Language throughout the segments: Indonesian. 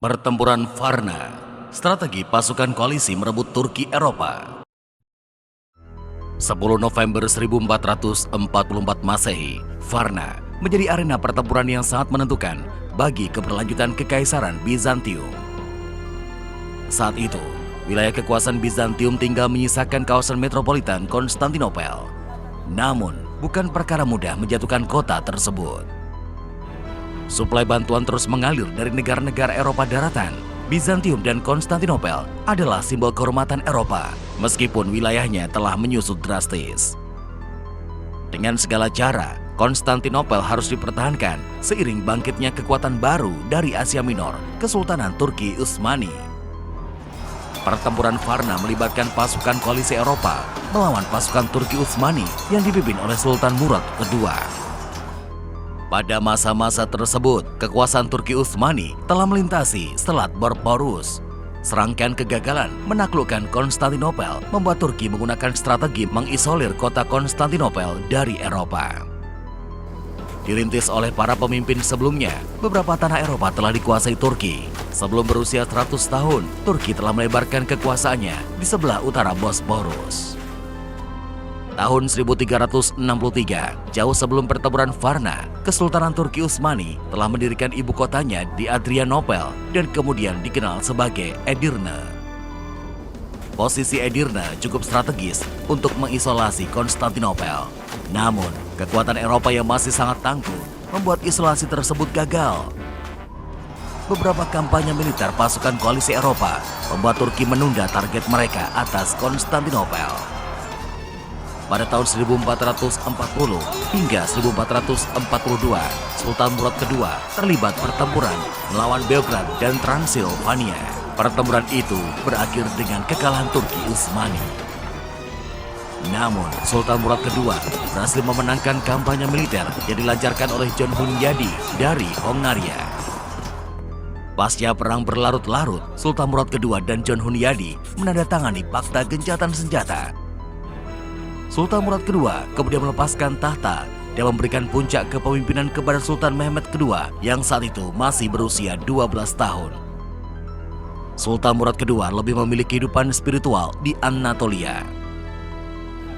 Pertempuran Varna, strategi pasukan koalisi merebut Turki Eropa. 10 November 1444 Masehi, Varna menjadi arena pertempuran yang sangat menentukan bagi keberlanjutan Kekaisaran Bizantium. Saat itu, wilayah kekuasaan Bizantium tinggal menyisakan kawasan metropolitan Konstantinopel. Namun, bukan perkara mudah menjatuhkan kota tersebut. Suplai bantuan terus mengalir dari negara-negara Eropa daratan. Bizantium dan Konstantinopel adalah simbol kehormatan Eropa, meskipun wilayahnya telah menyusut drastis. Dengan segala cara, Konstantinopel harus dipertahankan seiring bangkitnya kekuatan baru dari Asia Minor, Kesultanan Turki Utsmani. Pertempuran Varna melibatkan pasukan koalisi Eropa melawan pasukan Turki Utsmani yang dipimpin oleh Sultan Murad II. Pada masa-masa tersebut, kekuasaan Turki Utsmani telah melintasi Selat Bosporus. Serangkaian kegagalan menaklukkan Konstantinopel membuat Turki menggunakan strategi mengisolir kota Konstantinopel dari Eropa. Dirintis oleh para pemimpin sebelumnya, beberapa tanah Eropa telah dikuasai Turki. Sebelum berusia 100 tahun, Turki telah melebarkan kekuasaannya di sebelah utara Bosporus. Tahun 1363, jauh sebelum pertempuran Varna, Kesultanan Turki Utsmani telah mendirikan ibu kotanya di Adrianopel dan kemudian dikenal sebagai Edirne. Posisi Edirne cukup strategis untuk mengisolasi Konstantinopel. Namun, kekuatan Eropa yang masih sangat tangguh membuat isolasi tersebut gagal. Beberapa kampanye militer pasukan koalisi Eropa membuat Turki menunda target mereka atas Konstantinopel. Pada tahun 1440 hingga 1442, Sultan Murad II terlibat pertempuran melawan Beograd dan Transilvania. Pertempuran itu berakhir dengan kekalahan Turki Utsmani. Namun, Sultan Murad II berhasil memenangkan kampanye militer yang dilancarkan oleh John Hunyadi dari Hongaria. Pasca perang berlarut-larut, Sultan Murad II dan John Hunyadi menandatangani Fakta Gencatan Senjata. Sultan Murad II kemudian melepaskan tahta dan memberikan puncak kepemimpinan kepada Sultan Mehmed II yang saat itu masih berusia 12 tahun. Sultan Murad II lebih memilih kehidupan spiritual di Anatolia.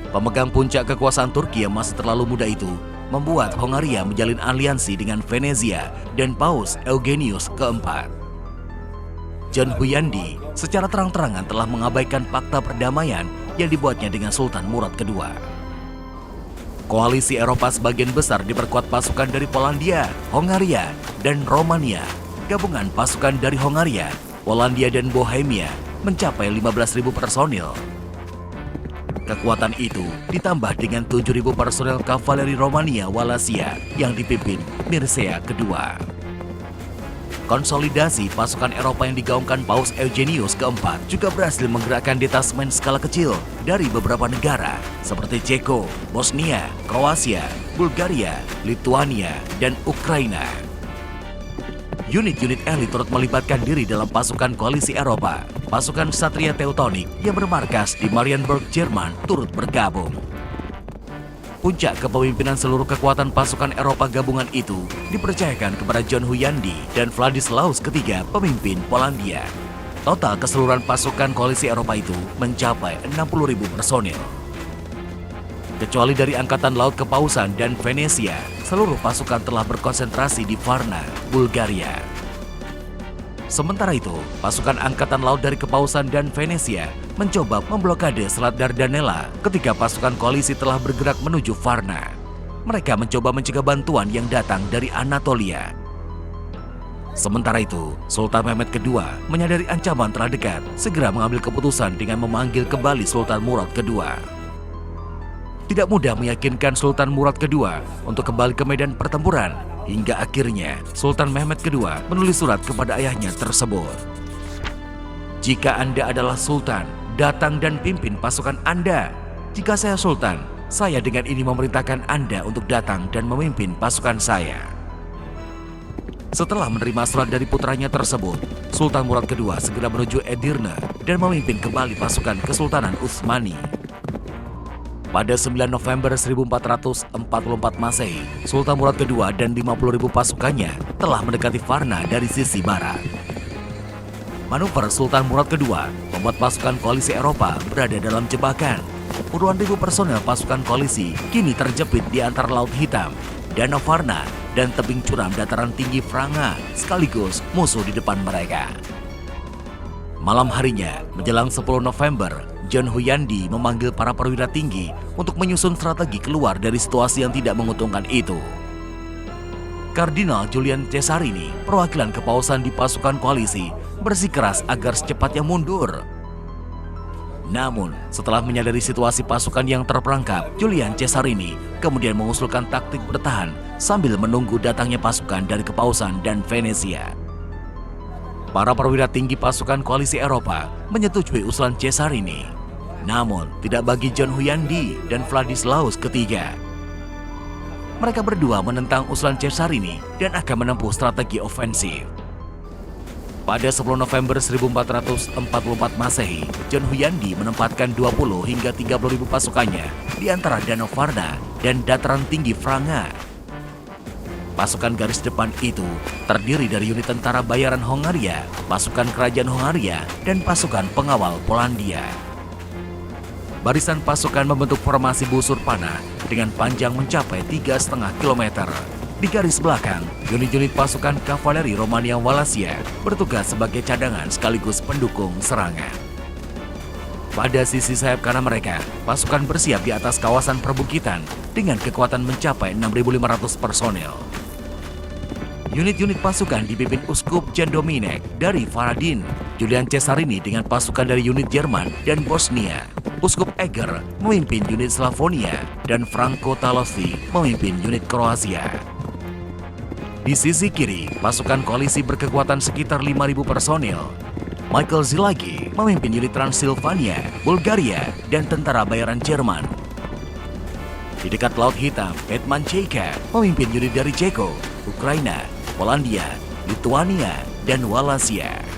Pemegang puncak kekuasaan Turki yang masih terlalu muda itu membuat Hongaria menjalin aliansi dengan Venezia dan Paus Eugenius keempat. John Hunyadi secara terang-terangan telah mengabaikan fakta perdamaian yang dibuatnya dengan Sultan Murad II. Koalisi Eropa sebagian besar diperkuat pasukan dari Polandia, Hongaria, dan Romania. Gabungan pasukan dari Hongaria, Polandia, dan Bohemia mencapai 15.000 personil. Kekuatan itu ditambah dengan 7.000 personel kavaleri Romania Wallachia yang dipimpin Mircea II. Konsolidasi pasukan Eropa yang digaungkan Paus Eugenius keempat juga berhasil menggerakkan detasmen skala kecil dari beberapa negara seperti Ceko, Bosnia, Kroasia, Bulgaria, Lituania, dan Ukraina. Unit-unit elit turut melibatkan diri dalam pasukan koalisi Eropa. Pasukan Ksatria Teutonik yang bermarkas di Marienburg, Jerman turut bergabung. Puncak kepemimpinan seluruh kekuatan pasukan Eropa gabungan itu dipercayakan kepada John Hunyadi dan Vladislaus III, pemimpin Polandia. Total keseluruhan pasukan koalisi Eropa itu mencapai 60.000 personil. Kecuali dari Angkatan Laut Kepausan dan Venesia, seluruh pasukan telah berkonsentrasi di Varna, Bulgaria. Sementara itu, pasukan Angkatan Laut dari Kepausan dan Venesia mencoba memblokade Selat Dardanella ketika pasukan koalisi telah bergerak menuju Varna. Mereka mencoba mencegah bantuan yang datang dari Anatolia. Sementara itu, Sultan Mehmed II menyadari ancaman telah dekat, segera mengambil keputusan dengan memanggil kembali Sultan Murad II. Tidak mudah meyakinkan Sultan Murad II untuk kembali ke medan pertempuran, hingga akhirnya Sultan Mehmed II menulis surat kepada ayahnya tersebut. Jika Anda adalah Sultan, datang dan pimpin pasukan Anda. Jika saya Sultan, saya dengan ini memerintahkan Anda untuk datang dan memimpin pasukan saya. Setelah menerima surat dari putranya tersebut, Sultan Murad II segera menuju Edirne dan memimpin kembali pasukan Kesultanan Utsmani. Pada 9 November 1444 Masehi, Sultan Murad II dan 50.000 pasukannya telah mendekati Varna dari sisi barat. Manuver Sultan Murad II membuat pasukan koalisi Eropa berada dalam jebakan. Puluhan ribu personel pasukan koalisi kini terjepit di antara Laut Hitam, Danau Varna, dan tebing curam dataran tinggi Franga, sekaligus musuh di depan mereka. Malam harinya, menjelang 10 November, John Huyandi memanggil para perwira tinggi untuk menyusun strategi keluar dari situasi yang tidak menguntungkan itu. Kardinal Julian Cesarini, perwakilan kepausan di pasukan koalisi, bersikeras agar secepatnya mundur. Namun, setelah menyadari situasi pasukan yang terperangkap, Julian Cesarini kemudian mengusulkan taktik bertahan sambil menunggu datangnya pasukan dari kepausan dan Venesia. Para perwira tinggi pasukan koalisi Eropa menyetujui usulan Cesarini. Namun, tidak bagi John Huyandi dan Vladislaus III. Mereka berdua menentang usulan Cesarini dan akan menempuh strategi ofensif. Pada 10 November 1444 Masehi, John Huyandi menempatkan 20 hingga 30 ribu pasukannya di antara Danau Varna dan dataran tinggi Franga. Pasukan garis depan itu terdiri dari unit tentara bayaran Hongaria, pasukan kerajaan Hongaria, dan pasukan pengawal Polandia. Barisan pasukan membentuk formasi busur panah dengan panjang mencapai 3,5 km. Di garis belakang, unit-unit pasukan kavaleri Romania Wallachia bertugas sebagai cadangan sekaligus pendukung serangan. Pada sisi sayap kanan mereka, pasukan bersiap di atas kawasan perbukitan dengan kekuatan mencapai 6.500 personel. Unit-unit pasukan dipimpin Uskup Jan Dominek dari Varadin, Julian Cesarini dengan pasukan dari unit Jerman dan Bosnia, Uskup Eger memimpin unit Slavonia, dan Franco Talossi memimpin unit Kroasia. Di sisi kiri, pasukan koalisi berkekuatan sekitar 5.000 personil. Michael Zilagi memimpin unit Transilvania, Bulgaria, dan tentara bayaran Jerman. Di dekat Laut Hitam, Hetman Čejka memimpin unit dari Ceko, Ukraina, Polandia, Lituania, dan Wallachia.